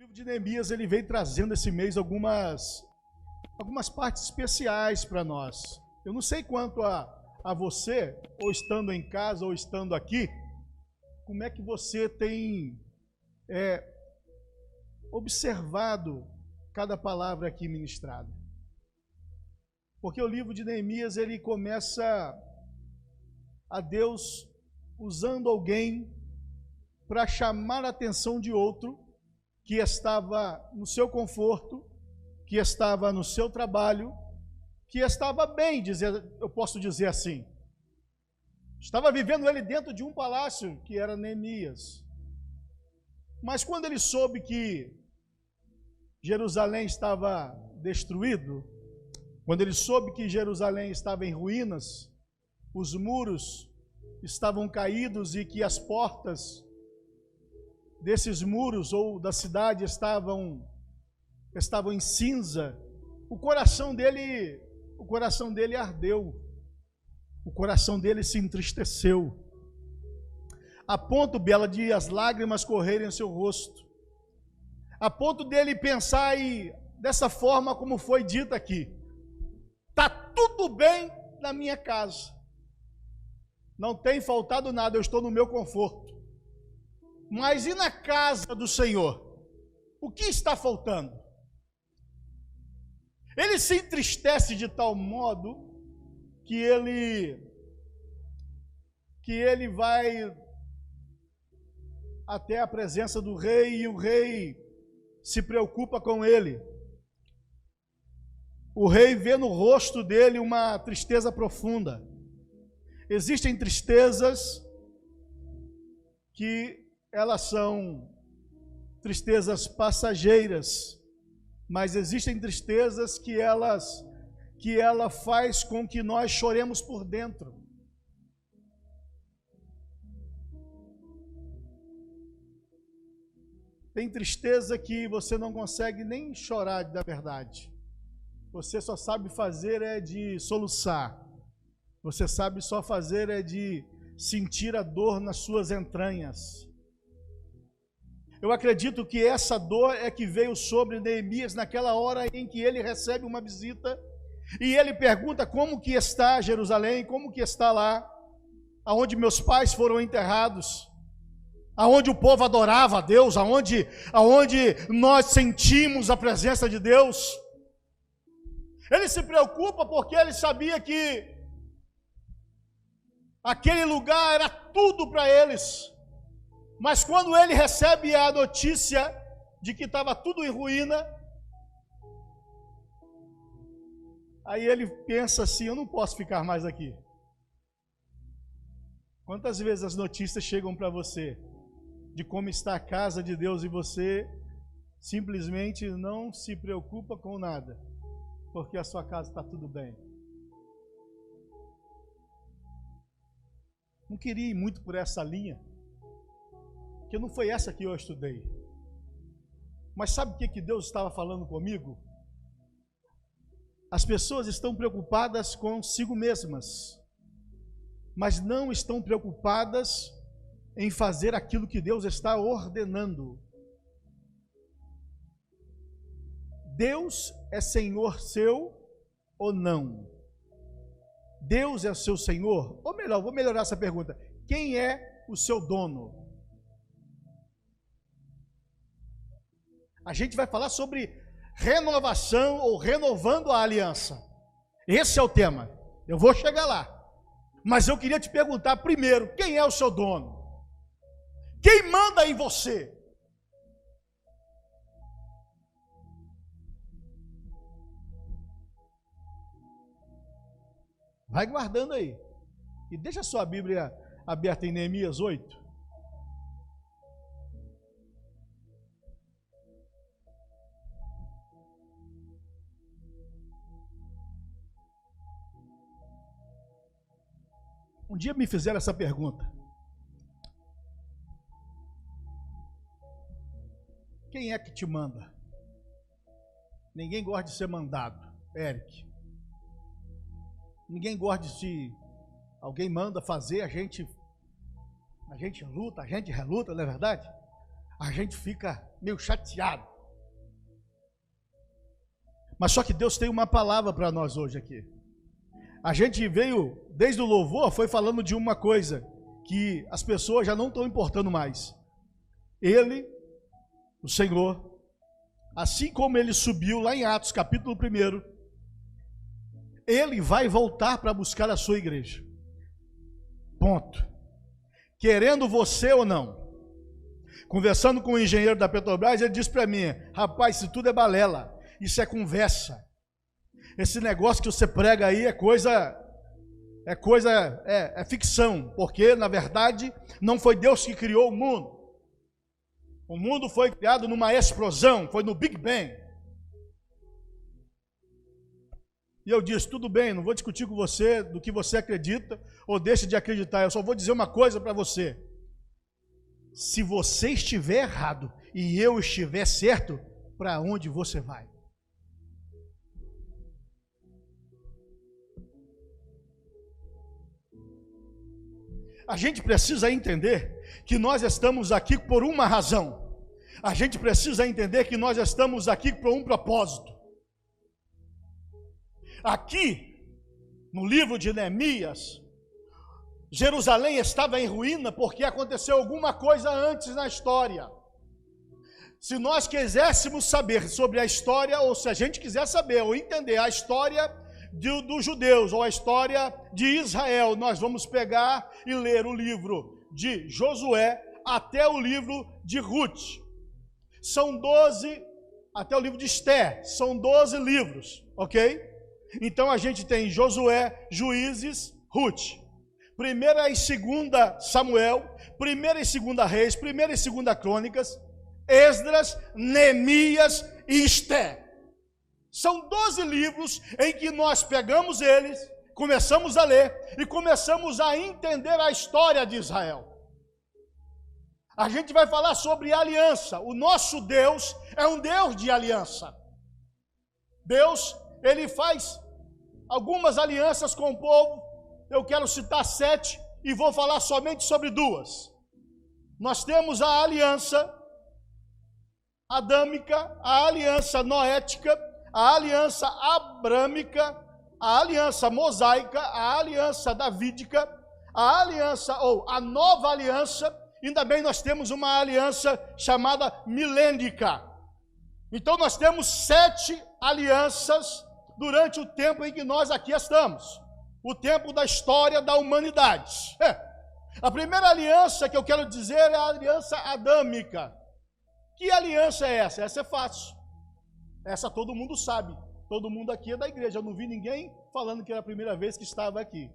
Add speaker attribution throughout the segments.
Speaker 1: livro de Neemias, ele vem trazendo esse mês algumas partes especiais para nós. Eu não sei quanto a você, ou estando em casa, ou estando aqui, como é que você tem observado cada palavra aqui ministrada. Porque o livro de Neemias, ele começa a Deus usando alguém para chamar a atenção de outro que estava no seu conforto, que estava no seu trabalho, que estava bem, eu posso dizer assim. Estava vivendo ele dentro de um palácio que era Neemias. Mas quando ele soube que Jerusalém estava destruído, quando ele soube que Jerusalém estava em ruínas, os muros estavam caídos e que as portas desses muros ou da cidade estavam em cinza, o coração dele ardeu, o coração dele se entristeceu, a ponto, Bela, de as lágrimas correrem em seu rosto, a ponto dele pensar dessa forma como foi dito aqui: está tudo bem na minha casa, não tem faltado nada, eu estou no meu conforto. Mas e na casa do Senhor? O que está faltando? Ele se entristece de tal modo que ele vai até a presença do rei e o rei se preocupa com ele. O rei vê no rosto dele uma tristeza profunda. Existem tristezas que elas são tristezas passageiras, mas existem tristezas que ela faz com que nós choremos por dentro. Tem tristeza que você não consegue nem chorar da verdade. Você só sabe fazer de soluçar. Você sabe só fazer de sentir a dor nas suas entranhas. Eu acredito que essa dor é que veio sobre Neemias naquela hora em que ele recebe uma visita e ele pergunta como que está Jerusalém, como que está lá, aonde meus pais foram enterrados, aonde o povo adorava a Deus, aonde nós sentimos a presença de Deus. Ele se preocupa porque ele sabia que aquele lugar era tudo para eles. Mas quando ele recebe a notícia de que estava tudo em ruína, aí ele pensa assim: eu não posso ficar mais aqui. Quantas vezes as notícias chegam para você de como está a casa de Deus e você simplesmente não se preocupa com nada, porque a sua casa está tudo bem? Não queria ir muito por essa linha, porque não foi essa que eu estudei. Mas sabe o que Deus estava falando comigo? As pessoas estão preocupadas consigo mesmas, mas não estão preocupadas em fazer aquilo que Deus está ordenando. Deus é Senhor seu ou não? Deus é o seu Senhor? Ou melhor, vou melhorar essa pergunta: quem é o seu dono? A gente vai falar sobre renovação ou renovando a aliança. Esse é o tema. Eu vou chegar lá. Mas eu queria te perguntar primeiro: quem é o seu dono? Quem manda em você? Vai guardando aí. E deixa a sua Bíblia aberta em Neemias 8. Um dia me fizeram essa pergunta: quem é que te manda? Ninguém gosta de ser mandado, Eric. Ninguém gosta de se alguém manda fazer, a gente luta, a gente reluta, não é verdade? A gente fica meio chateado. Mas só que Deus tem uma palavra para nós hoje aqui. A gente veio, desde o louvor, foi falando de uma coisa que as pessoas já não estão importando mais. Ele, o Senhor, assim como ele subiu lá em Atos, capítulo 1, ele vai voltar para buscar a sua igreja. Ponto. Querendo você ou não. Conversando com o engenheiro da Petrobras, ele disse para mim: rapaz, isso tudo é balela, isso é conversa. Esse negócio que você prega aí é ficção, porque na verdade não foi Deus que criou o mundo. O mundo foi criado numa explosão, foi no Big Bang. E eu disse: tudo bem, não vou discutir com você do que você acredita ou deixa de acreditar, eu só vou dizer uma coisa para você. Se você estiver errado e eu estiver certo, para onde você vai? A gente precisa entender que nós estamos aqui por uma razão. A gente precisa entender que nós estamos aqui por um propósito. Aqui, no livro de Neemias, Jerusalém estava em ruína porque aconteceu alguma coisa antes na história. Se nós quiséssemos saber sobre a história, ou se a gente quiser saber ou entender a história dos judeus, ou a história de Israel, nós vamos pegar e ler o livro de Josué até o livro de Ruth. São 12, até o livro de Esther, são 12 livros, ok? Então a gente tem Josué, Juízes, Ruth. 1ª e 2ª Samuel, 1ª e 2ª Reis, 1ª e 2ª Crônicas, Esdras, Neemias e Esther. São 12 livros em que nós pegamos eles, começamos a ler e começamos a entender a história de Israel. A gente vai falar sobre aliança. O nosso Deus é um Deus de aliança. Deus, ele faz algumas alianças com o povo. Eu quero citar 7 e vou falar somente sobre 2. Nós temos a aliança adâmica, a aliança noética, a aliança abrâmica, a aliança mosaica, a aliança davídica, a aliança ou a nova aliança. Ainda bem, nós temos uma aliança chamada milênica. Então nós temos 7 alianças durante o tempo em que nós aqui estamos. O tempo da história da humanidade. A primeira aliança que eu quero dizer é a aliança adâmica. Que aliança é essa? Essa é fácil. Essa todo mundo sabe. Todo mundo aqui é da igreja. Eu não vi ninguém falando que era a primeira vez que estava aqui.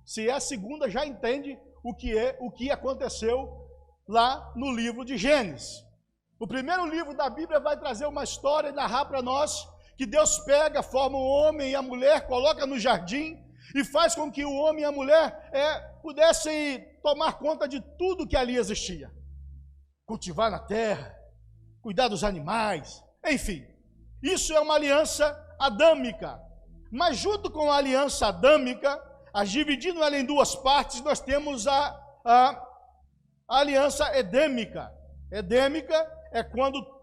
Speaker 1: Se é a segunda, já entende o que aconteceu lá no livro de Gênesis. O primeiro livro da Bíblia vai trazer uma história e narrar para nós que Deus pega, forma o homem e a mulher, coloca no jardim e faz com que o homem e a mulher pudessem tomar conta de tudo que ali existia. Cultivar na terra, cuidar dos animais, enfim. Isso é uma aliança adâmica. Mas junto com a aliança adâmica, dividindo ela em 2 partes, nós temos a aliança edêmica. Edêmica é quando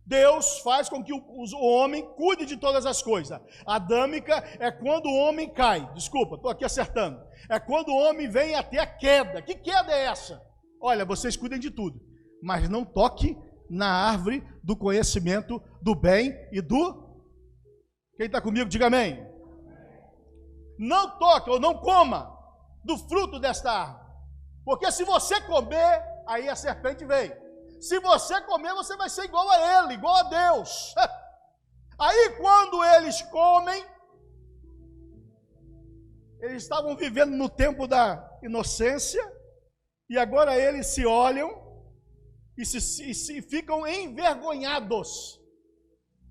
Speaker 1: Deus faz com que o homem cuide de todas as coisas. Adâmica é quando o homem cai. Desculpa, estou aqui acertando. É quando o homem vem até a queda. Que queda é essa? Olha, vocês cuidem de tudo, mas não toque na árvore do conhecimento do bem e do... Quem está comigo, diga amém. Não toque ou não coma do fruto desta árvore. Porque se você comer, aí a serpente vem. Se você comer, você vai ser igual a ele, igual a Deus. Aí quando eles comem, eles estavam vivendo no tempo da inocência, e agora eles se olham e se ficam envergonhados.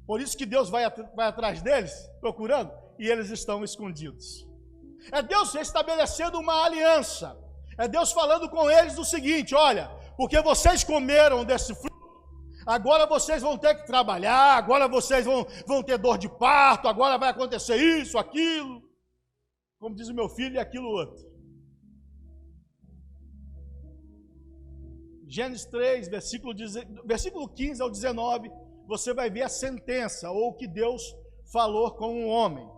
Speaker 1: Por isso que Deus vai atrás deles, procurando, e eles estão escondidos. É Deus estabelecendo uma aliança. É Deus falando com eles o seguinte: olha, porque vocês comeram desse fruto, agora vocês vão ter que trabalhar, agora vocês vão ter dor de parto, agora vai acontecer isso, aquilo. Como diz o meu filho, e aquilo outro. Gênesis 3, versículo 15 ao 19, você vai ver a sentença, ou o que Deus falou com um homem.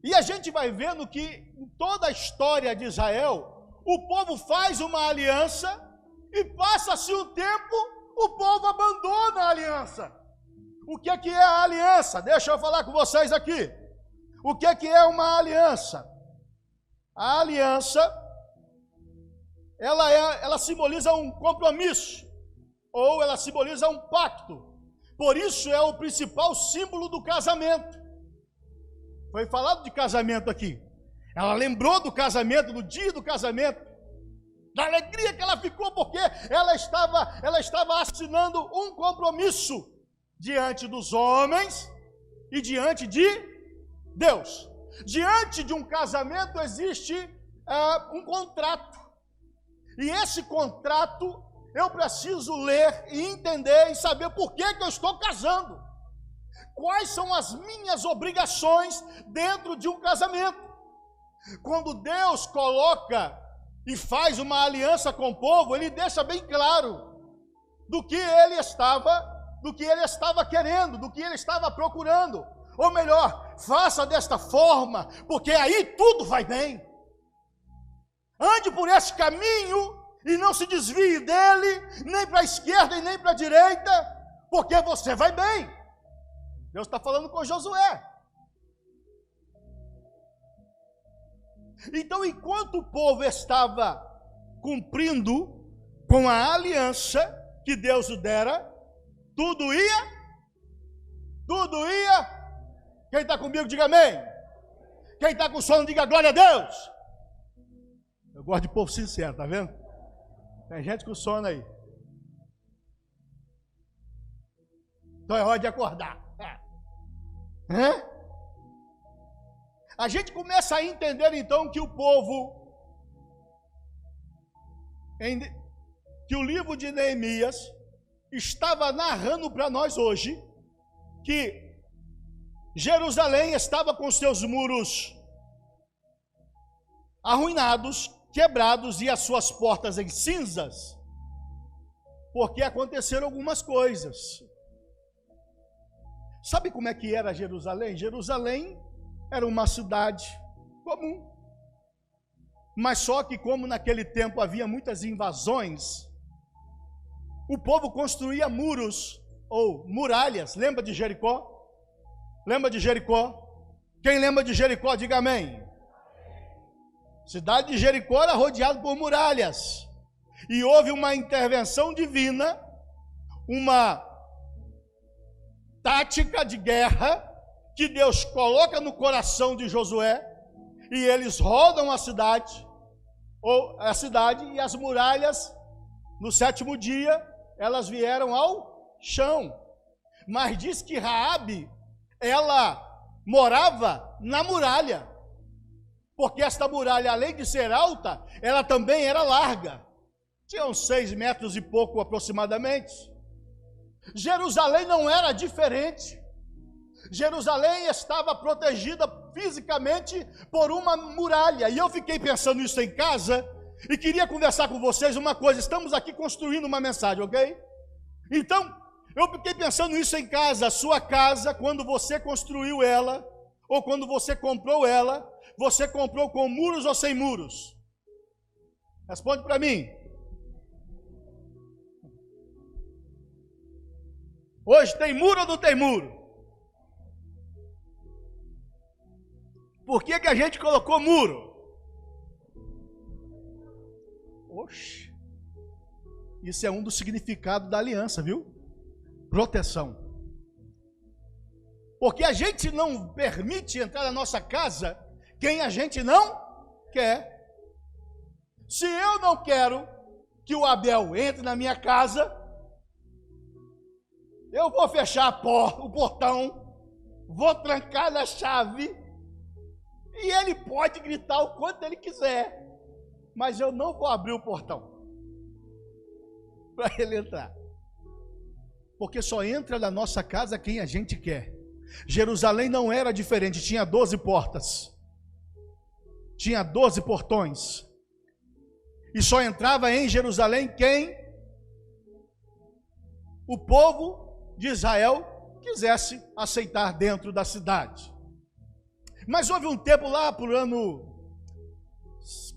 Speaker 1: E a gente vai vendo que em toda a história de Israel, o povo faz uma aliança e passa-se o tempo, o povo abandona a aliança. O que é a aliança? Deixa eu falar com vocês aqui. O que é uma aliança? A aliança, ela simboliza um compromisso, ou ela simboliza um pacto. Por isso é o principal símbolo do casamento. Foi falado de casamento aqui. Ela lembrou do casamento, do dia do casamento, da alegria que ela ficou, porque ela estava assinando um compromisso diante dos homens e diante de Deus. Diante de um casamento existe um contrato. E esse contrato eu preciso ler e entender e saber por que eu estou casando. Quais são as minhas obrigações dentro de um casamento? Quando Deus coloca e faz uma aliança com o povo, Ele deixa bem claro do que Ele estava querendo, do que Ele estava procurando. Ou melhor, faça desta forma, porque aí tudo vai bem. Ande por esse caminho e não se desvie dele, nem para a esquerda e nem para a direita, porque você vai bem. Deus está falando com Josué. Então, enquanto o povo estava cumprindo com a aliança que Deus o dera, tudo ia. Quem está comigo, diga amém. Quem está com sono, diga glória a Deus. Eu gosto de povo sincero, tá vendo? Tem gente com sono aí. Então é hora de acordar. A gente começa a entender então que o povo, que o livro de Neemias estava narrando para nós hoje, que Jerusalém estava com seus muros arruinados, quebrados e as suas portas em cinzas, porque aconteceram algumas coisas. Sabe como é que era Jerusalém? Jerusalém era uma cidade comum, mas só que como naquele tempo havia muitas invasões, o povo construía muros ou muralhas. Lembra de Jericó? Lembra de Jericó? Quem lembra de Jericó, diga amém. A cidade de Jericó era rodeada por muralhas, e houve uma intervenção divina, uma tática de guerra que Deus coloca no coração de Josué, e eles rodam a cidade e as muralhas, no 7º dia, elas vieram ao chão. Mas diz que Raabe, ela morava na muralha, porque esta muralha, além de ser alta, ela também era larga, tinha uns 6 metros e pouco aproximadamente. Jerusalém não era diferente. Jerusalém estava protegida fisicamente por uma muralha, e eu fiquei pensando nisso em casa, e queria conversar com vocês uma coisa. Estamos aqui construindo uma mensagem, ok? Então, eu fiquei pensando nisso em casa. A sua casa, quando você construiu ela, ou quando você comprou com muros ou sem muros? Responde para mim. Hoje tem muro ou não tem muro? Por que a gente colocou muro? Oxe, isso é um dos significados da aliança, viu? Proteção. Porque a gente não permite entrar na nossa casa quem a gente não quer. Se eu não quero que o Abel entre na minha casa, eu vou fechar o portão, vou trancar na chave, e ele pode gritar o quanto ele quiser, mas eu não vou abrir o portão para ele entrar. Porque só entra na nossa casa quem a gente quer. Jerusalém não era diferente, tinha 12 portas, tinha 12 portões, e só entrava em Jerusalém quem? O povo de Israel quisesse aceitar dentro da cidade. Mas houve um tempo lá, por ano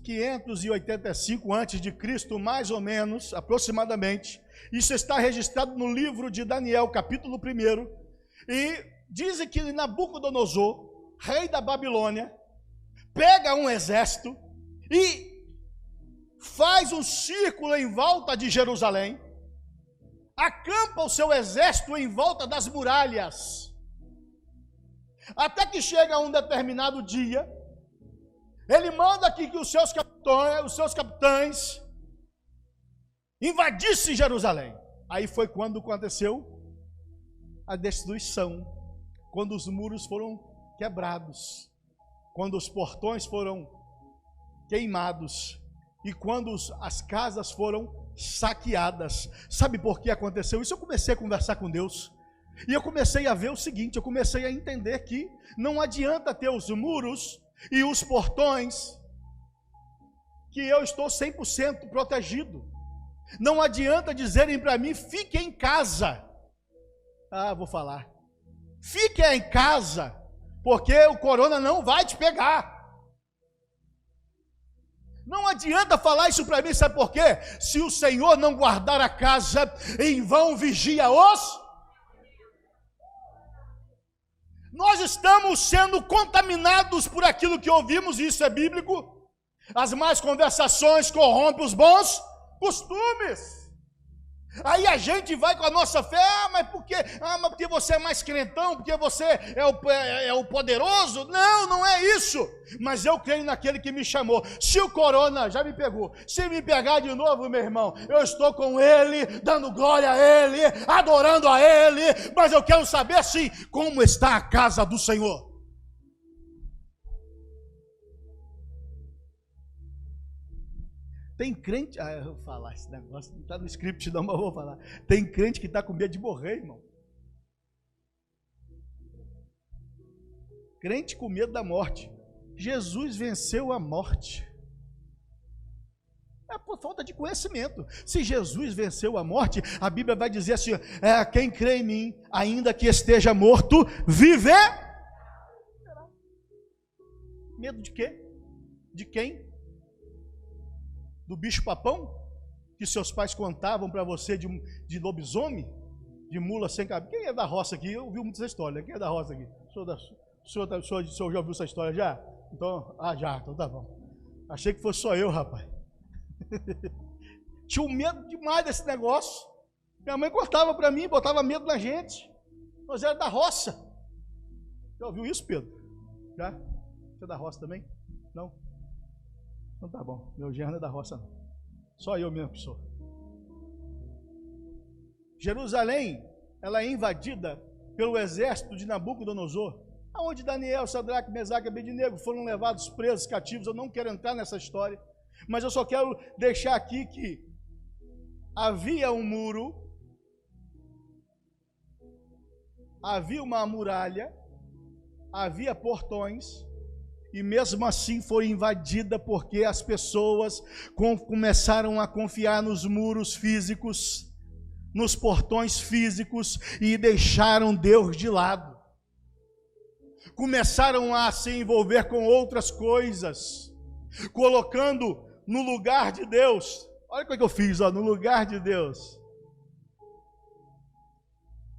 Speaker 1: 585 a.C., mais ou menos, aproximadamente. Isso está registrado no livro de Daniel, capítulo 1. E dizem que Nabucodonosor, rei da Babilônia, pega um exército e faz um círculo em volta de Jerusalém, acampa o seu exército em volta das muralhas, até que chega um determinado dia, ele manda que os seus capitães invadissem Jerusalém. Aí foi quando aconteceu a destruição, quando os muros foram quebrados, quando os portões foram queimados e quando as casas foram saqueadas. Sabe por que aconteceu isso? Eu comecei a conversar com Deus e eu comecei a ver o seguinte, eu comecei a entender que não adianta ter os muros e os portões que eu estou 100% protegido. Não adianta dizerem para mim, fique em casa. Vou falar. Fique em casa, porque o corona não vai te pegar. Não adianta falar isso para mim, sabe por quê? Se o Senhor não guardar a casa, em vão vigia os... Nós estamos sendo contaminados por aquilo que ouvimos, e isso é bíblico. As más conversações corrompem os bons costumes. Aí a gente vai com a nossa fé, mas porque você é mais crentão, porque você é o poderoso. Não, não é isso. Mas eu creio naquele que me chamou. Se o corona já me pegou, se me pegar de novo, meu irmão, eu estou com ele, dando glória a ele, adorando a ele, mas eu quero saber assim, como está a casa do Senhor. Tem crente, eu vou falar esse negócio, não está no script não, mas eu vou falar. Tem crente que está com medo de morrer, irmão. Crente com medo da morte. Jesus venceu a morte. É por falta de conhecimento. Se Jesus venceu a morte, a Bíblia vai dizer assim, quem crê em mim, ainda que esteja morto, viver. Medo de quê? De quem? Do bicho papão, que seus pais contavam para você de lobisomem, de mula sem cabeça. Quem é da roça aqui? Eu ouvi muita essa história. Quem é da roça aqui? O senhor já ouviu essa história já? Então, já, então tá bom. Achei que fosse só eu, rapaz. Tinha um medo demais desse negócio. Minha mãe contava para mim, botava medo na gente. Nós era da roça. Já ouviu isso, Pedro? Já? Você é da roça também? Não? Então tá bom, meu genro não é da roça não. Só eu mesmo que sou. Jerusalém, ela é invadida pelo exército de Nabucodonosor, aonde Daniel, Sadraque, Mesaque e Abednego foram levados presos, cativos. Eu não quero entrar nessa história, mas eu só quero deixar aqui que havia um muro, havia uma muralha, havia portões, e mesmo assim foi invadida porque as pessoas começaram a confiar nos muros físicos, nos portões físicos e deixaram Deus de lado. Começaram a se envolver com outras coisas, colocando no lugar de Deus. Olha o que eu fiz, no lugar de Deus.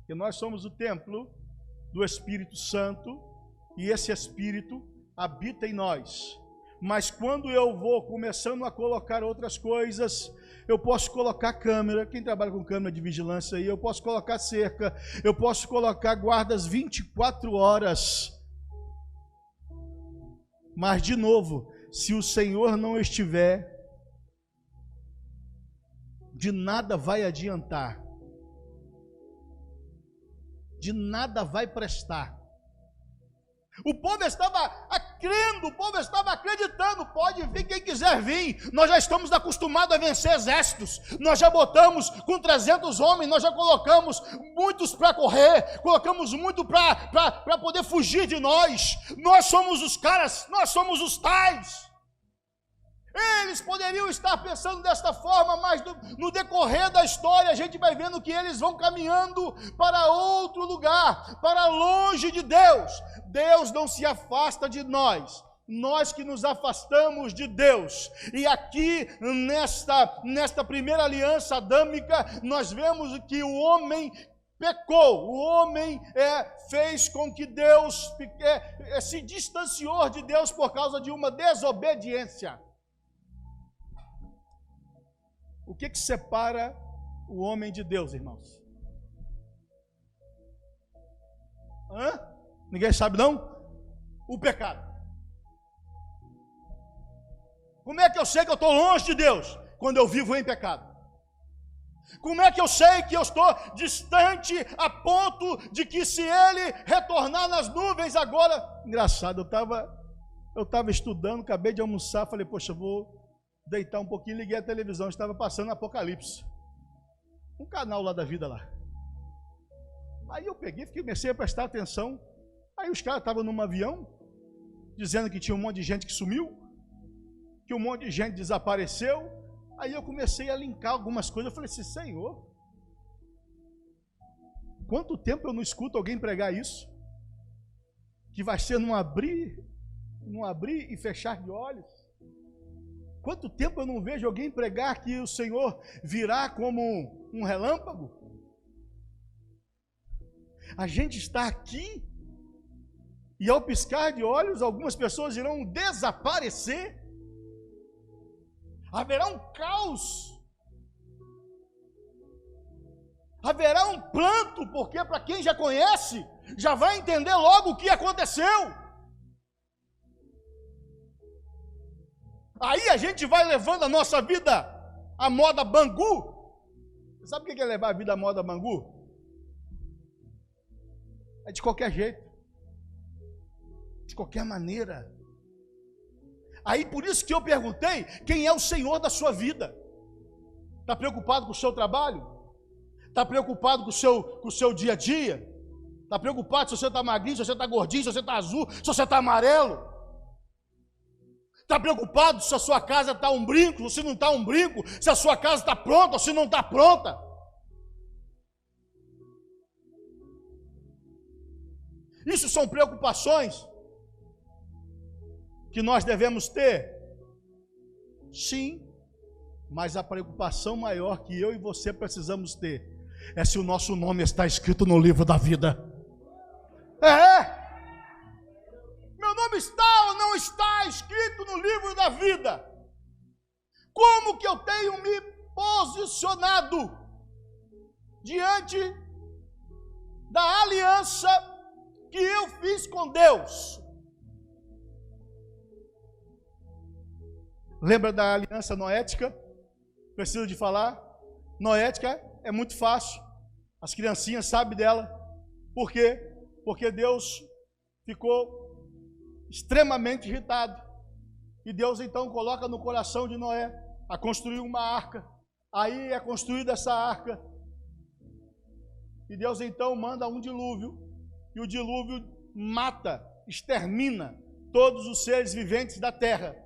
Speaker 1: Que nós somos o templo do Espírito Santo e esse Espírito habita em nós, mas quando eu vou começando a colocar outras coisas, eu posso colocar câmera, quem trabalha com câmera de vigilância aí, eu posso colocar cerca, eu posso colocar guardas 24 horas, mas de novo, se o Senhor não estiver, de nada vai adiantar, de nada vai prestar. O povo estava crendo, o povo estava acreditando, pode vir quem quiser vir, nós já estamos acostumados a vencer exércitos, nós já botamos com 300 homens, nós já colocamos muitos para correr, colocamos muito para poder fugir de nós somos os caras, nós somos os tais. Eles poderiam estar pensando desta forma, mas no decorrer da história a gente vai vendo que eles vão caminhando para outro lugar, para longe de Deus. Deus não se afasta de nós, nós que nos afastamos de Deus. E aqui nesta primeira aliança adâmica, nós vemos que o homem pecou, o homem fez com que Deus se distanciou de Deus por causa de uma desobediência. O que separa o homem de Deus, irmãos? Ninguém sabe não? O pecado. Como é que eu sei que eu estou longe de Deus? Quando eu vivo em pecado. Como é que eu sei que eu estou distante a ponto de que se Ele retornar nas nuvens agora... Engraçado, eu estava estudando, acabei de almoçar, falei, poxa, vou deitar um pouquinho, liguei a televisão, estava passando Apocalipse. Um canal lá da vida lá. Aí eu peguei, comecei a prestar atenção. Aí os caras estavam num avião, dizendo que tinha um monte de gente que sumiu, que um monte de gente desapareceu. Aí eu comecei a linkar algumas coisas, eu falei assim, Senhor, quanto tempo eu não escuto alguém pregar isso? Que vai ser num abrir e fechar de olhos. Quanto tempo eu não vejo alguém pregar que o Senhor virá como um relâmpago? A gente está aqui e ao piscar de olhos algumas pessoas irão desaparecer. Haverá um caos. Haverá um pranto, porque para quem já conhece, já vai entender logo o que aconteceu. Aí a gente vai levando a nossa vida à moda Bangu. Você sabe o que é levar a vida à moda Bangu? É de qualquer jeito. De qualquer maneira. Aí por isso que eu perguntei, quem é o Senhor da sua vida? Está preocupado com o seu trabalho? Está preocupado com o seu dia a dia? Está preocupado se você está magrinho, se você está gordinho, se você está azul, se você está amarelo? Está preocupado se a sua casa está um brinco, se não está um brinco, se a sua casa está pronta ou se não está pronta? Isso são preocupações que nós devemos ter? Sim, mas a preocupação maior que eu e você precisamos ter é se o nosso nome está escrito no livro da vida. Meu nome está ou não está escrito no livro da vida? Como que eu tenho me posicionado diante da aliança que eu fiz com Deus? Lembra da aliança noética? Preciso de falar? Noética é muito fácil. As criancinhas sabem dela. Por quê? Porque Deus ficou extremamente irritado. E Deus então coloca no coração de Noé a construir uma arca. Aí é construída essa arca. E Deus então manda um dilúvio. E o dilúvio mata, extermina todos os seres viventes da terra.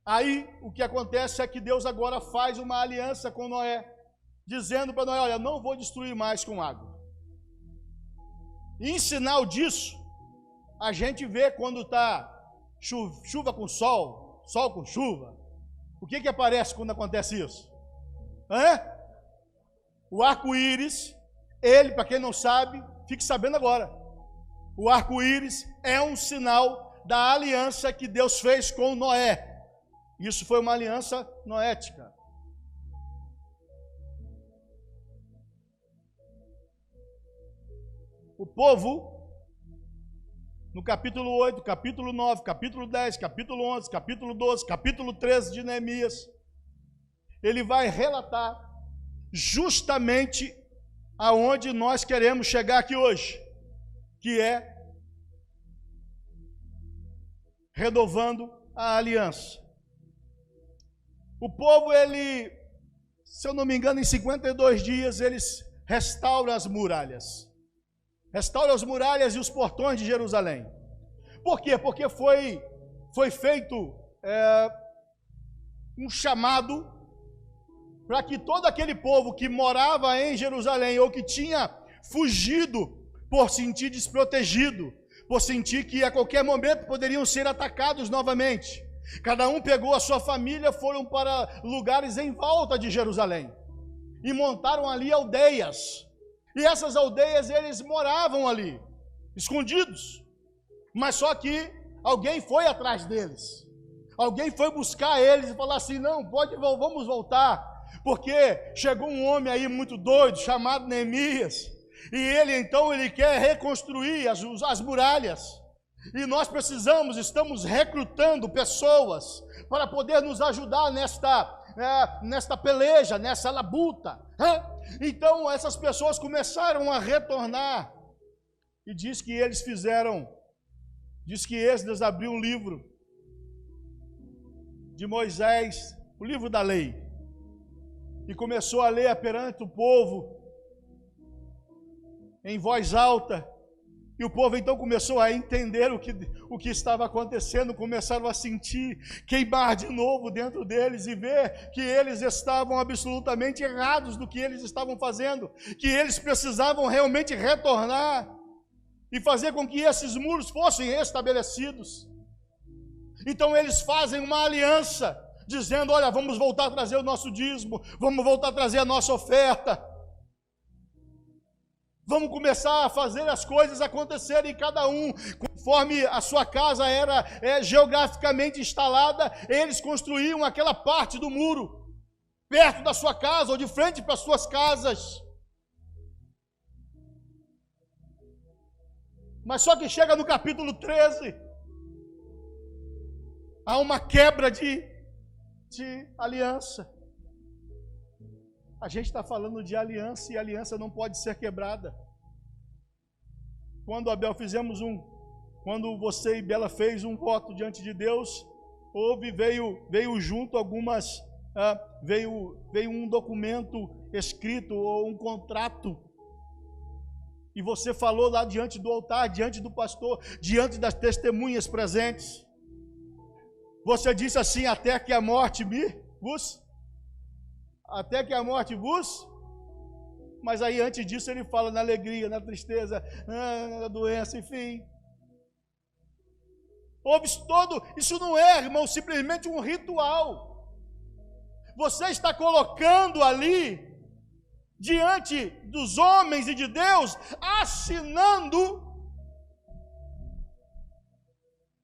Speaker 1: Aí o que acontece é que Deus agora faz uma aliança com Noé, dizendo para Noé, olha, não vou destruir mais com água. E em sinal disso, a gente vê quando está chuva com sol, sol com chuva. O que aparece quando acontece isso? O arco-íris, ele, para quem não sabe, fique sabendo agora. O arco-íris é um sinal da aliança que Deus fez com Noé. Isso foi uma aliança noética. O povo, no capítulo 8, capítulo 9, capítulo 10, capítulo 11, capítulo 12, capítulo 13 de Neemias, ele vai relatar justamente aonde nós queremos chegar aqui hoje, que é renovando a aliança. O povo, ele, se eu não me engano, em 52 dias, eles restauram as muralhas. Restauram as muralhas e os portões de Jerusalém. Por quê? Porque foi feito um chamado para que todo aquele povo que morava em Jerusalém ou que tinha fugido por sentir desprotegido, por sentir que a qualquer momento poderiam ser atacados novamente, cada um pegou a sua família, foram para lugares em volta de Jerusalém e montaram ali aldeias. E essas aldeias eles moravam ali, escondidos. Mas só que alguém foi atrás deles. Alguém foi buscar eles e falar assim: não, vamos voltar. Porque chegou um homem aí muito doido, chamado Neemias. E ele quer reconstruir as muralhas. E nós estamos recrutando pessoas para poder nos ajudar nesta peleja, nessa labuta. Então essas pessoas começaram a retornar. E diz que Esdras abriu um livro de Moisés, o livro da lei, e começou a ler perante o povo, em voz alta, e o povo então começou a entender o que estava acontecendo, começaram a sentir queimar de novo dentro deles e ver que eles estavam absolutamente errados do que eles estavam fazendo, que eles precisavam realmente retornar e fazer com que esses muros fossem restabelecidos. Então eles fazem uma aliança, dizendo: olha, vamos voltar a trazer o nosso dízimo, vamos voltar a trazer a nossa oferta, vamos começar a fazer as coisas acontecerem, cada um, conforme a sua casa era geograficamente instalada, eles construíam aquela parte do muro, perto da sua casa, ou de frente para as suas casas. Mas só que chega no capítulo 13, há uma quebra de aliança. A gente está falando de aliança, e a aliança não pode ser quebrada. Quando quando você e Bela fez um voto diante de Deus, veio junto veio um documento escrito, ou um contrato, e você falou lá diante do altar, diante do pastor, diante das testemunhas presentes. Você disse assim: até que a morte vos. Mas aí antes disso ele fala na alegria, na tristeza, na doença, enfim. Isso não é, irmão, simplesmente um ritual. Você está colocando ali, diante dos homens e de Deus, assinando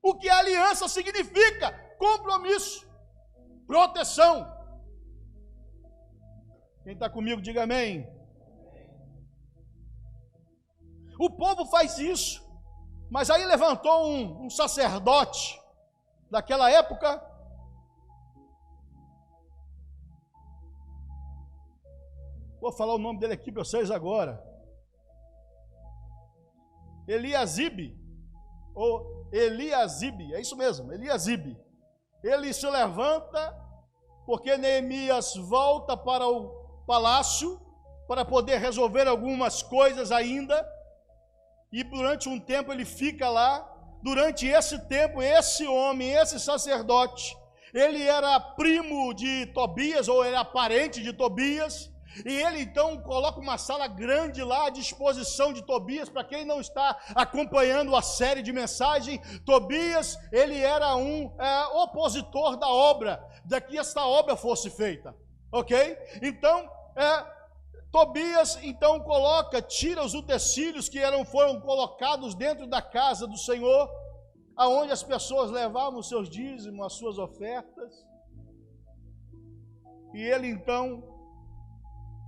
Speaker 1: o que a aliança significa: compromisso, proteção. Quem está comigo, diga amém. O povo faz isso, mas aí levantou um sacerdote daquela época, vou falar o nome dele aqui para vocês agora, Eliasibe, é isso mesmo, Eliasibe. Ele se levanta, porque Neemias volta para o palácio, para poder resolver algumas coisas ainda, e durante um tempo ele fica lá. Durante esse tempo, esse homem, esse sacerdote, ele era primo de Tobias, ou era parente de Tobias, e ele então coloca uma sala grande lá à disposição de Tobias. Para quem não está acompanhando a série de mensagem, Tobias, ele era um opositor da obra, de que esta obra fosse feita, ok? Então, Tobias então tira os utensílios que foram colocados dentro da casa do Senhor, aonde as pessoas levavam os seus dízimos, as suas ofertas, e ele então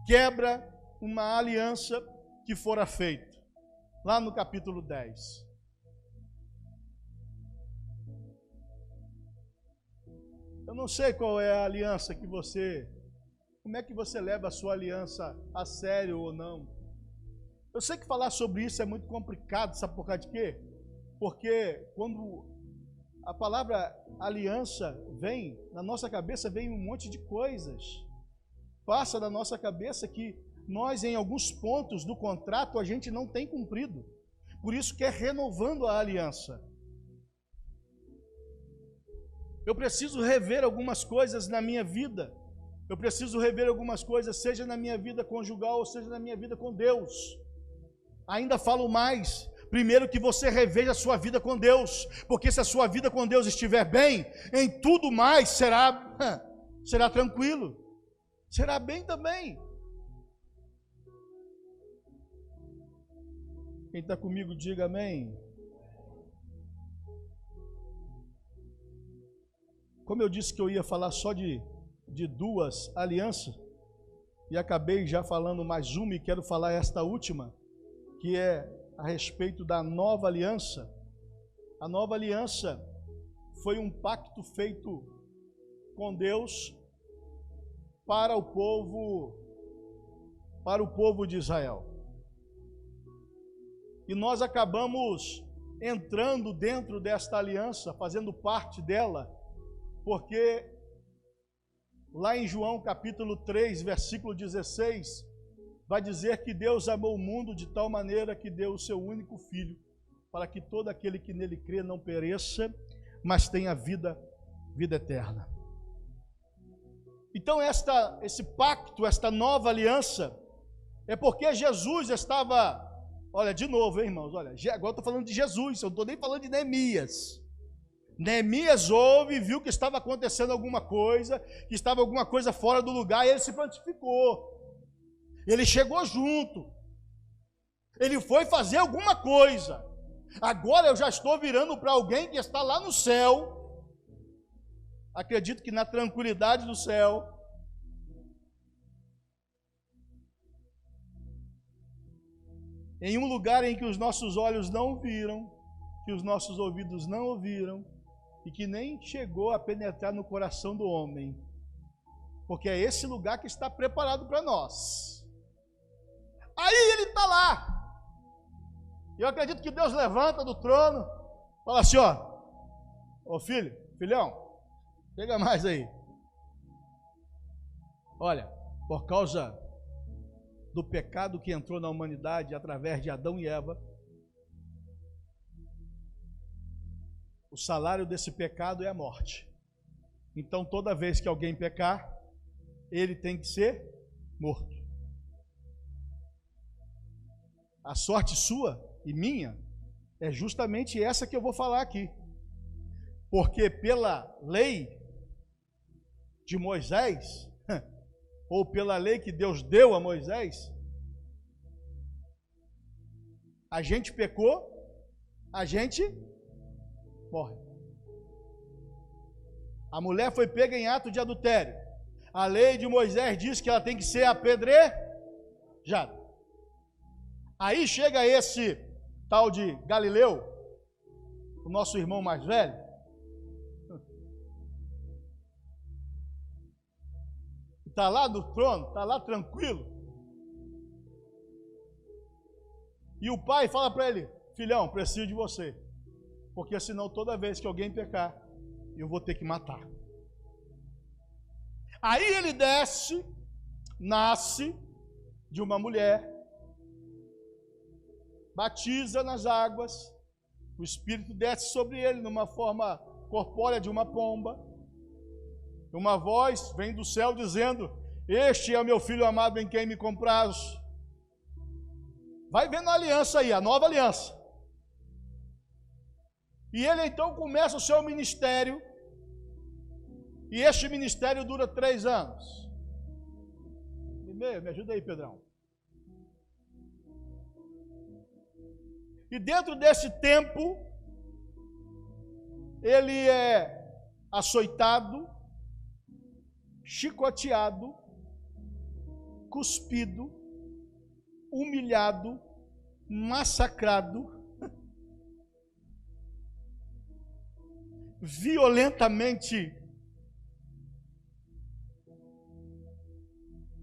Speaker 1: quebra uma aliança que fora feita, lá no capítulo 10. Eu não sei qual é a aliança que como é que você leva a sua aliança a sério ou não. Eu sei que falar sobre isso é muito complicado, sabe por causa de quê? Porque quando a palavra aliança vem, na nossa cabeça vem um monte de coisas. Passa na nossa cabeça que nós, em alguns pontos do contrato, a gente não tem cumprido. Por isso que é renovando a aliança. Eu preciso rever algumas coisas na minha vida. Eu preciso rever algumas coisas, seja na minha vida conjugal, ou seja na minha vida com Deus. Ainda falo mais. Primeiro que você reveja a sua vida com Deus, porque se a sua vida com Deus estiver bem, em tudo mais será tranquilo, será bem também. Quem está comigo, diga amém. Como eu disse que eu ia falar só de duas alianças, e acabei já falando mais uma, e quero falar esta última, que é a respeito da nova aliança. A nova aliança foi um pacto feito com Deus para o povo de Israel. E nós acabamos entrando dentro desta aliança, fazendo parte dela, porque lá em João capítulo 3, versículo 16, vai dizer que Deus amou o mundo de tal maneira que deu o seu único Filho, para que todo aquele que nele crê não pereça, mas tenha vida eterna. Então esse pacto, esta nova aliança, é porque Jesus estava, olha, de novo, hein, irmãos, olha, agora eu estou falando de Jesus, eu não estou nem falando de Neemias. Neemias ouve e viu que estava acontecendo alguma coisa, que estava alguma coisa fora do lugar, e ele se prontificou. Ele chegou junto. Ele foi fazer alguma coisa. Agora eu já estou virando para alguém que está lá no céu. Acredito que na tranquilidade do céu. Em um lugar em que os nossos olhos não viram, que os nossos ouvidos não ouviram, e que nem chegou a penetrar no coração do homem. Porque é esse lugar que está preparado para nós. Aí ele está lá. Eu acredito que Deus levanta do trono, fala assim, ô filhão, pega mais aí. Olha, por causa do pecado que entrou na humanidade através de Adão e Eva, o salário desse pecado é a morte. Então toda vez que alguém pecar, ele tem que ser morto. A sorte sua e minha é justamente essa que eu vou falar aqui. Porque pela lei de Moisés, ou pela lei que Deus deu a Moisés, a gente pecou, a gente morre. A mulher foi pega em ato de adultério. A lei de Moisés diz que ela tem que ser apedrejada. Aí chega esse tal de Galileu, o nosso irmão mais velho, está lá no trono, está lá tranquilo, e o pai fala para ele, filhão, preciso de você, porque senão toda vez que alguém pecar, eu vou ter que matar. Aí ele desce, nasce de uma mulher, batiza nas águas, o Espírito desce sobre ele numa forma corpórea de uma pomba, uma voz vem do céu dizendo, este é o meu filho amado em quem me comprazo. Vai vendo a aliança aí, a nova aliança. E ele então começa o seu ministério, e este ministério dura 3 anos. Me ajuda aí, Pedrão. E dentro desse tempo, ele é açoitado, chicoteado, cuspido, humilhado, massacrado, violentamente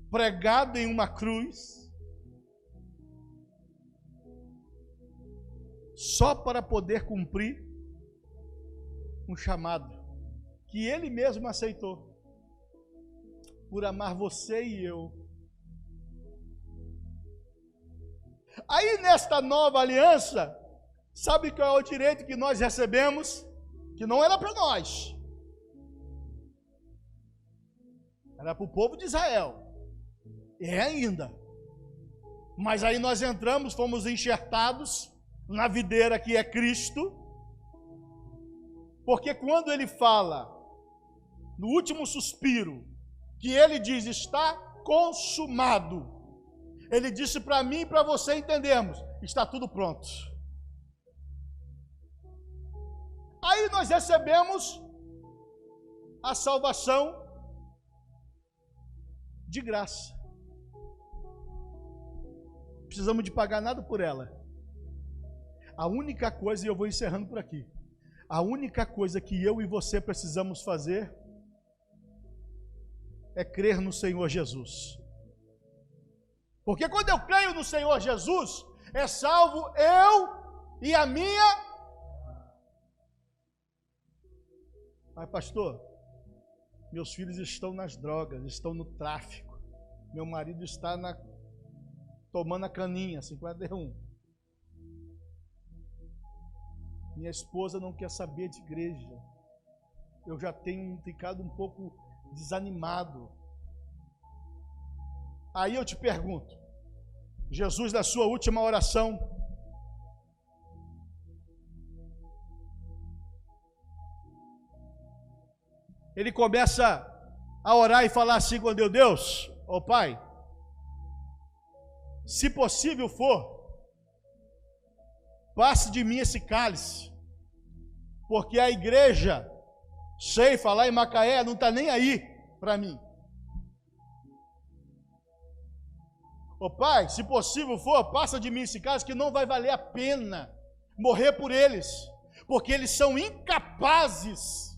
Speaker 1: pregado em uma cruz, só para poder cumprir um chamado que ele mesmo aceitou, por amar você e eu. Aí nesta nova aliança, sabe qual é o direito que nós recebemos? Que não era para nós, Era para o povo de Israel. É ainda. Mas aí nós entramos, fomos enxertados na videira que é Cristo. Porque quando ele fala, no último suspiro, que ele diz, está consumado. Ele disse para mim e para você entendermos, está tudo pronto. Aí nós recebemos a salvação de graça. Não precisamos de pagar nada por ela. A única coisa, e eu vou encerrando por aqui, a única coisa que eu e você precisamos fazer é crer no Senhor Jesus. Porque quando eu creio no Senhor Jesus, é salvo eu e a minha. Mas pastor, meus filhos estão nas drogas, estão no tráfico. Meu marido está tomando a caninha, 51. Minha esposa não quer saber de igreja. Eu já tenho ficado um pouco desanimado. Aí eu te pergunto, Jesus, na sua última oração, ele começa a orar e falar assim com Deus, ó Pai, se possível for, passe de mim esse cálice, porque a igreja Ceifa lá em Macaé não está nem aí para mim. Ô Pai, se possível for, passa de mim esse cálice, que não vai valer a pena morrer por eles, porque eles são incapazes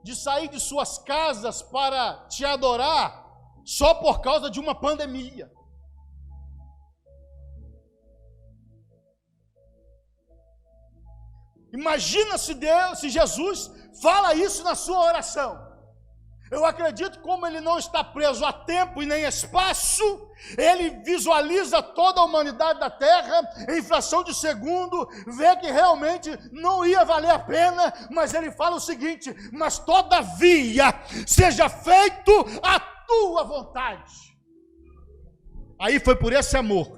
Speaker 1: de sair de suas casas para te adorar só por causa de uma pandemia. Imagina se Jesus fala isso na sua oração. Eu acredito, como ele não está preso a tempo e nem espaço, ele visualiza toda a humanidade da terra, em fração de segundo, vê que realmente não ia valer a pena, mas ele fala o seguinte, mas todavia, seja feito a tua vontade. Aí foi por esse amor,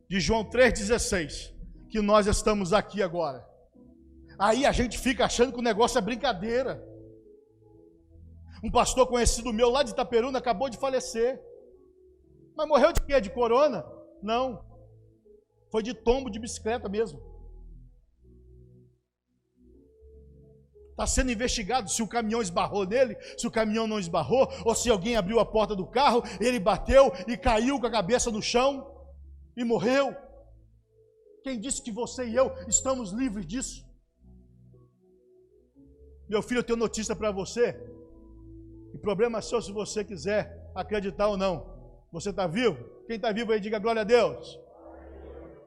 Speaker 1: de João 3,16, que nós estamos aqui agora. Aí a gente fica achando que o negócio é brincadeira. Um pastor conhecido meu lá de Itaperuna acabou de falecer. Mas morreu de quê? De corona? Não. Foi de tombo de bicicleta mesmo. Está sendo investigado se o caminhão esbarrou nele, se o caminhão não esbarrou, ou se alguém abriu a porta do carro, ele bateu e caiu com a cabeça no chão e morreu. Quem disse que você e eu estamos livres disso? Meu filho, eu tenho notícia para você. O problema é seu se você quiser acreditar ou não. Você está vivo? Quem está vivo aí, diga glória a Deus.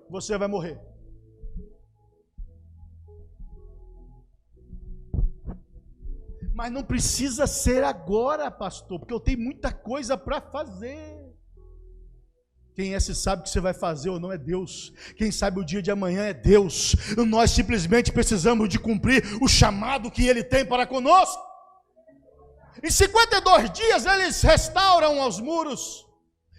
Speaker 1: Você vai morrer. Mas não precisa ser agora, pastor, porque eu tenho muita coisa para fazer. Quem é se sabe o que você vai fazer ou não é Deus. Quem sabe o dia de amanhã é Deus. Nós simplesmente precisamos de cumprir o chamado que Ele tem para conosco. Em 52 dias eles restauram os muros,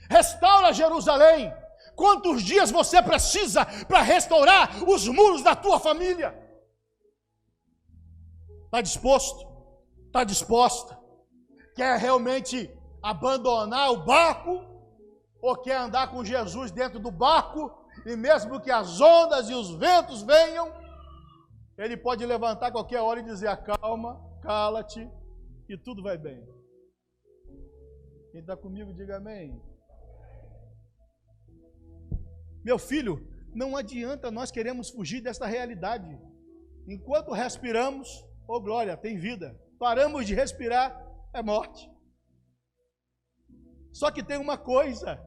Speaker 1: restaura Jerusalém. Quantos dias você precisa para restaurar os muros da tua família? Está disposto? Está disposta? Quer realmente abandonar o barco? Ou quer andar com Jesus dentro do barco? E mesmo que as ondas e os ventos venham, ele pode levantar a qualquer hora e dizer, acalma, cala-te, e tudo vai bem. Quem está comigo, diga amém. Meu filho, não adianta nós queremos fugir desta realidade. Enquanto respiramos, oh glória, tem vida. Paramos de respirar, é morte. Só que tem uma coisa.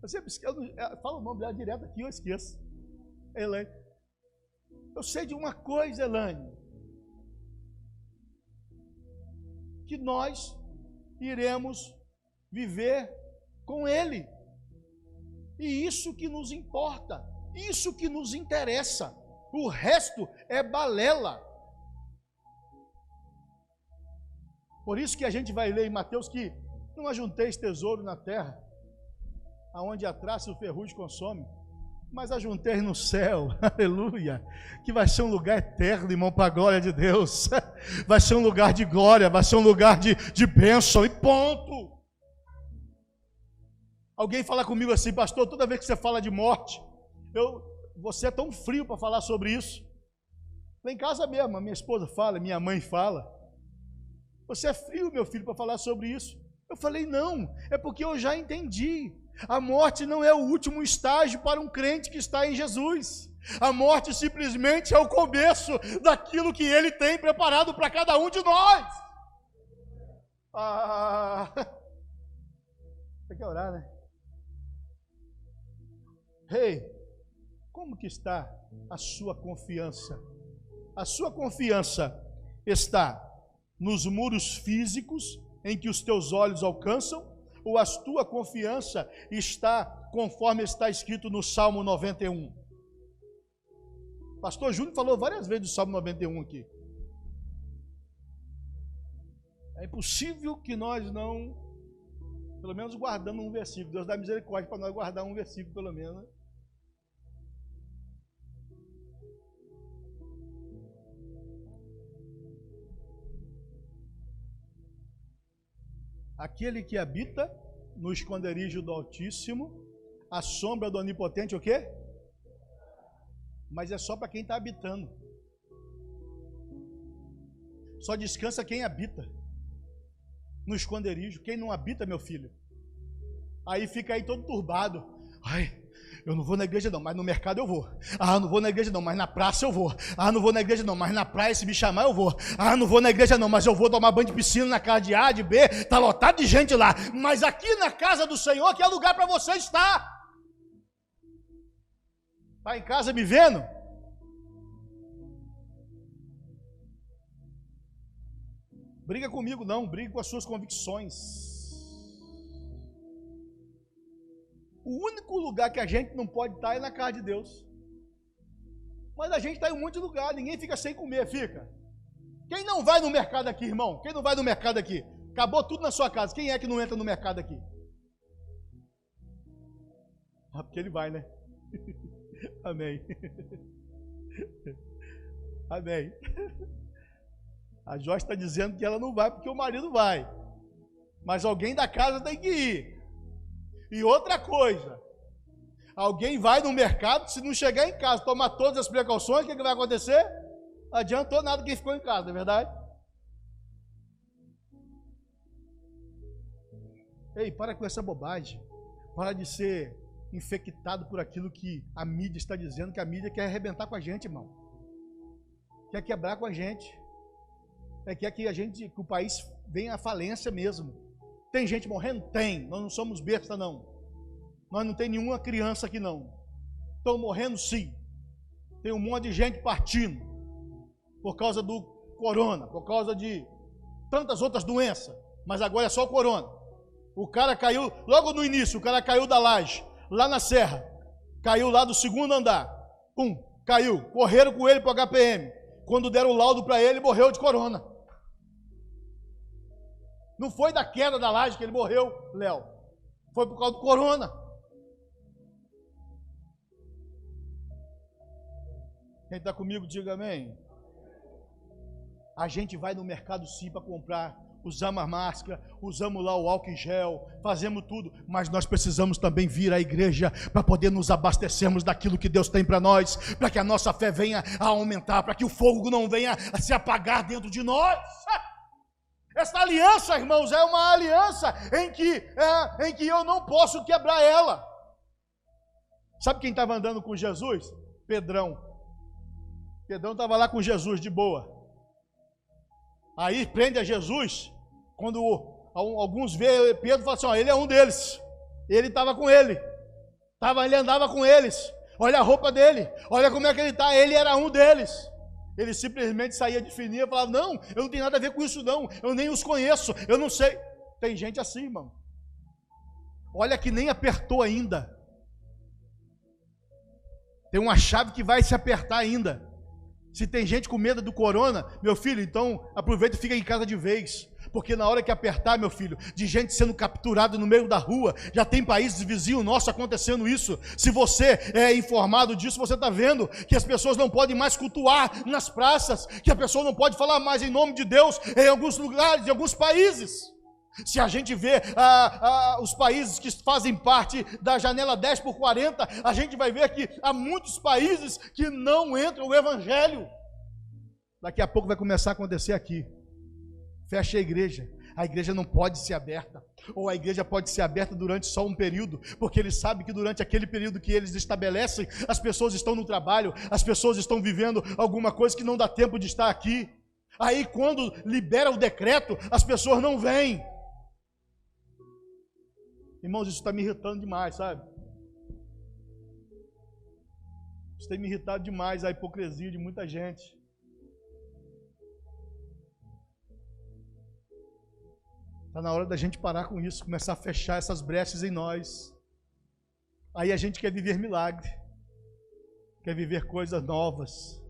Speaker 1: Eu falo o nome dela direto aqui, eu esqueço. Elaine. Eu sei de uma coisa, Elaine. Que nós iremos viver com Ele. E isso que nos importa, isso que nos interessa. O resto é balela. Por isso que a gente vai ler em Mateus que não ajunteis tesouro na terra, aonde a traça e o ferrugem consome, mas ajunteis no céu, aleluia, que vai ser um lugar eterno, irmão, para a glória de Deus. Vai ser um lugar de glória, vai ser um lugar de bênção, e ponto. Alguém fala comigo assim: pastor, toda vez que você fala de morte, você é tão frio para falar sobre isso. Lá em casa mesmo, a minha esposa fala, minha mãe fala: você é frio, meu filho, para falar sobre isso. Eu falei: não, é porque eu já entendi. A morte não é o último estágio para um crente que está em Jesus. A morte simplesmente é o começo daquilo que Ele tem preparado para cada um de nós. Tem que orar, né? Ei, como que está a sua confiança? A sua confiança está nos muros físicos em que os teus olhos alcançam, ou a tua confiança está conforme está escrito no Salmo 91? Pastor Júnior falou várias vezes do Salmo 91 aqui. É impossível que nós não, pelo menos guardando um versículo. Deus dá misericórdia para nós guardar um versículo pelo menos. Aquele que habita no esconderijo do Altíssimo, a sombra do Onipotente, o quê? Mas é só para quem está habitando. Só descansa quem habita no esconderijo. Quem não habita, meu filho, aí fica aí todo turbado. Ai, eu não vou na igreja não, mas no mercado eu vou. Não vou na igreja não, mas na praça eu vou. Não vou na igreja não, mas na praia se me chamar eu vou. Não vou na igreja não, mas eu vou tomar banho de piscina na casa de A, de B, está lotado de gente lá. Mas aqui na casa do Senhor, que é lugar para você estar. Está em casa me vendo? Briga comigo não, briga com as suas convicções. O único lugar que a gente não pode estar é na casa de Deus. Mas a gente está em um monte de lugar, ninguém fica sem comer, fica. Quem não vai no mercado aqui, irmão? Quem não vai no mercado aqui? Acabou tudo na sua casa. Quem é que não entra no mercado aqui? Porque ele vai, né? Amém. Amém. A Joyce está dizendo que ela não vai porque o marido vai. Mas alguém da casa tem que ir. E outra coisa, alguém vai no mercado, se não chegar em casa, tomar todas as precauções, o que vai acontecer? Não adiantou nada quem ficou em casa, não é verdade? Ei, para com essa bobagem. Para de ser infectado por aquilo que a mídia está dizendo, que a mídia quer arrebentar com a gente, irmão. Quer quebrar com a gente. Quer que que o país venha à falência mesmo. Tem gente morrendo? Tem. Nós não somos besta, não. Nós não tem nenhuma criança aqui, não. Estão morrendo, sim. Tem um monte de gente partindo por causa do corona, por causa de tantas outras doenças. Mas agora é só o corona. O cara caiu, logo no início, o cara caiu da laje, lá na serra. Caiu lá do segundo andar. Pum, caiu. Correram com ele para o HPM. Quando deram o laudo para ele, morreu de corona. Não foi da queda da laje que ele morreu, Léo. Foi por causa do corona. Quem está comigo, diga amém. A gente vai no mercado sim para comprar. Usamos a máscara, usamos lá o álcool em gel, fazemos tudo. Mas nós precisamos também vir à igreja para poder nos abastecermos daquilo que Deus tem para nós. Para que a nossa fé venha a aumentar. Para que o fogo não venha a se apagar dentro de nós. Essa aliança, irmãos, é uma aliança em que eu não posso quebrar ela. Sabe quem estava andando com Jesus? Pedrão. Pedrão estava lá com Jesus de boa. Aí prende a Jesus. Quando alguns vê Pedro, falam assim: ó, ele é um deles. Ele estava com ele. Ele andava com eles. Olha a roupa dele. Olha como é que ele está. Ele era um deles. Ele simplesmente saía de fininho e falava: não, eu não tenho nada a ver com isso não, eu nem os conheço, eu não sei. Tem gente assim, irmão. Olha que nem apertou ainda. Tem uma chave que vai se apertar ainda. Se tem gente com medo do corona, meu filho, então aproveita e fica em casa de vez. Porque na hora que apertar, meu filho, de gente sendo capturada no meio da rua, já tem países vizinhos nossos acontecendo isso. Se você é informado disso, você está vendo que as pessoas não podem mais cultuar nas praças, que a pessoa não pode falar mais em nome de Deus em alguns lugares, em alguns países. Se a gente vê os países que fazem parte da janela 10x40, a gente vai ver que há muitos países que não entram o evangelho. Daqui a pouco vai começar a acontecer aqui. Fecha a igreja não pode ser aberta, ou a igreja pode ser aberta durante só um período, porque eles sabem que durante aquele período que eles estabelecem, as pessoas estão no trabalho, as pessoas estão vivendo alguma coisa que não dá tempo de estar aqui. Aí quando libera o decreto, as pessoas não vêm. Irmãos, isso está me irritando demais, sabe? Isso tem me irritado demais, a hipocrisia de muita gente. Está na hora da gente parar com isso, começar a fechar essas brechas em nós. Aí a gente quer viver milagre, quer viver coisas novas.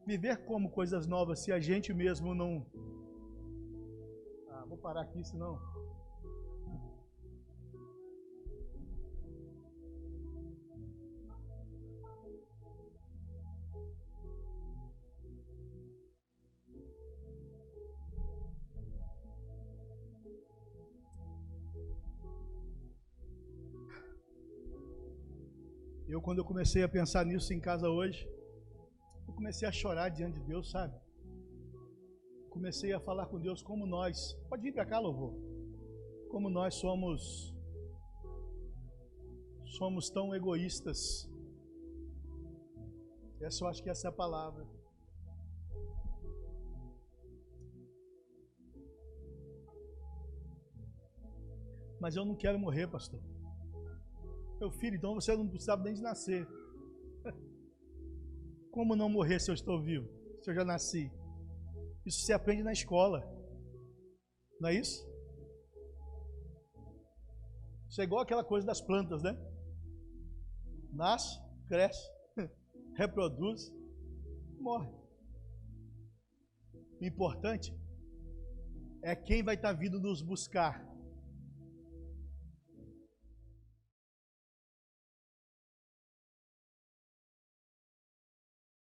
Speaker 1: Viver como coisas novas se a gente mesmo não... vou parar aqui, senão... Quando eu comecei a pensar nisso em casa hoje, eu comecei a chorar diante de Deus, sabe? Comecei a falar com Deus como nós, pode vir para cá, louvor, como nós somos tão egoístas. Eu acho que essa é a palavra. Mas eu não quero morrer, pastor. Meu filho, então você não precisava nem de nascer. Como não morrer se eu estou vivo? Se eu já nasci? Isso se aprende na escola. Não é isso? Isso é igual aquela coisa das plantas, né? Nasce, cresce, reproduz, morre. O importante é quem vai estar vindo nos buscar